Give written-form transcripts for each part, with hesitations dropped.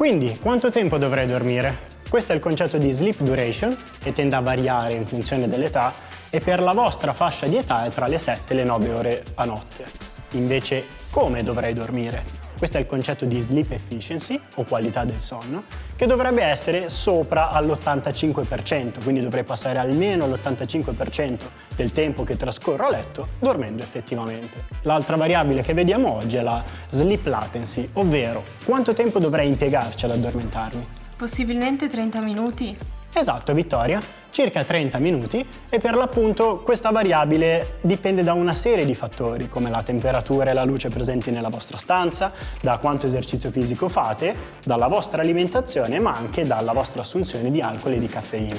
Quindi, quanto tempo dovrei dormire? Questo è il concetto di sleep duration, che tende a variare in funzione dell'età, e per la vostra fascia di età è tra le 7 e le 9 ore a notte. Invece, come dovrei dormire? Questo è il concetto di sleep efficiency, o qualità del sonno, che dovrebbe essere sopra all'85%, quindi dovrei passare almeno l'85% del tempo che trascorro a letto dormendo effettivamente. L'altra variabile che vediamo oggi è la sleep latency, ovvero quanto tempo dovrei impiegarci ad addormentarmi. Possibilmente 30 minuti. Esatto, Vittoria, circa 30 minuti, e per l'appunto questa variabile dipende da una serie di fattori, come la temperatura e la luce presenti nella vostra stanza, da quanto esercizio fisico fate, dalla vostra alimentazione, ma anche dalla vostra assunzione di alcol e di caffeina.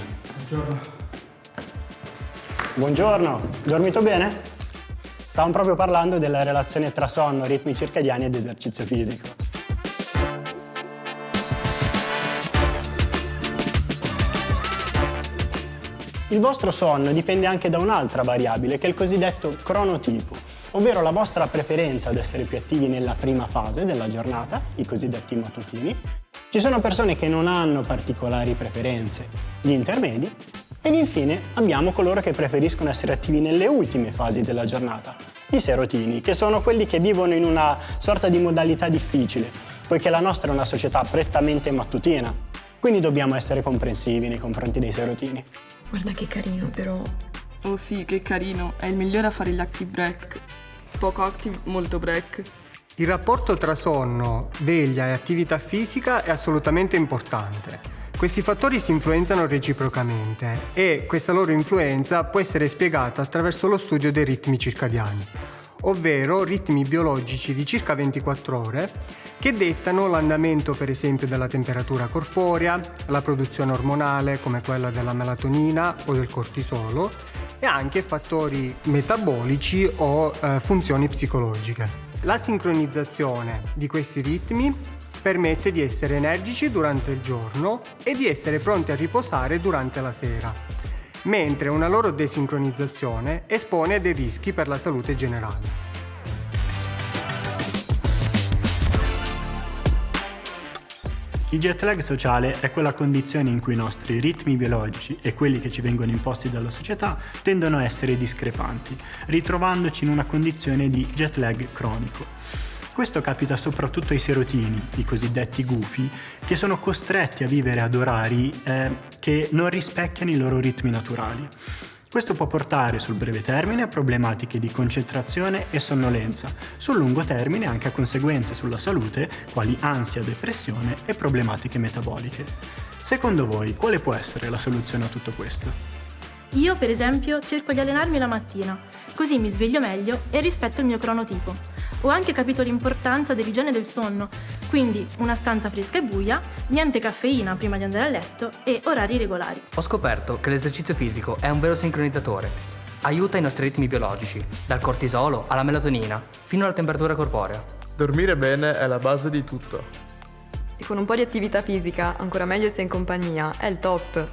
Buongiorno. Buongiorno, dormito bene? Stavamo proprio parlando della relazione tra sonno, ritmi circadiani ed esercizio fisico. Il vostro sonno dipende anche da un'altra variabile, che è il cosiddetto cronotipo, ovvero la vostra preferenza ad essere più attivi nella prima fase della giornata, i cosiddetti mattutini. Ci sono persone che non hanno particolari preferenze, gli intermedi, ed infine abbiamo coloro che preferiscono essere attivi nelle ultime fasi della giornata, i serotini, che sono quelli che vivono in una sorta di modalità difficile, poiché la nostra è una società prettamente mattutina, quindi dobbiamo essere comprensivi nei confronti dei serotini. Guarda che carino, però. Oh sì, che carino, è il migliore a fare gli active break. Poco active, molto break. Il rapporto tra sonno, veglia e attività fisica è assolutamente importante. Questi fattori si influenzano reciprocamente e questa loro influenza può essere spiegata attraverso lo studio dei ritmi circadiani, ovvero ritmi biologici di circa 24 ore che dettano l'andamento per esempio della temperatura corporea, la produzione ormonale come quella della melatonina o del cortisolo e anche fattori metabolici o funzioni psicologiche. La sincronizzazione di questi ritmi permette di essere energici durante il giorno e di essere pronti a riposare durante la sera, mentre una loro desincronizzazione espone a dei rischi per la salute generale. Il jet lag sociale è quella condizione in cui i nostri ritmi biologici e quelli che ci vengono imposti dalla società tendono a essere discrepanti, ritrovandoci in una condizione di jet lag cronico. Questo capita soprattutto ai serotini, i cosiddetti gufi, che sono costretti a vivere ad orari che non rispecchiano i loro ritmi naturali. Questo può portare sul breve termine a problematiche di concentrazione e sonnolenza, sul lungo termine anche a conseguenze sulla salute, quali ansia, depressione e problematiche metaboliche. Secondo voi, quale può essere la soluzione a tutto questo? Io, per esempio, cerco di allenarmi la mattina, così mi sveglio meglio e rispetto il mio cronotipo. Ho anche capito l'importanza dell'igiene del sonno, quindi una stanza fresca e buia, niente caffeina prima di andare a letto e orari regolari. Ho scoperto che l'esercizio fisico è un vero sincronizzatore. Aiuta i nostri ritmi biologici, dal cortisolo alla melatonina, fino alla temperatura corporea. Dormire bene è la base di tutto. E con un po' di attività fisica, ancora meglio se in compagnia, è il top.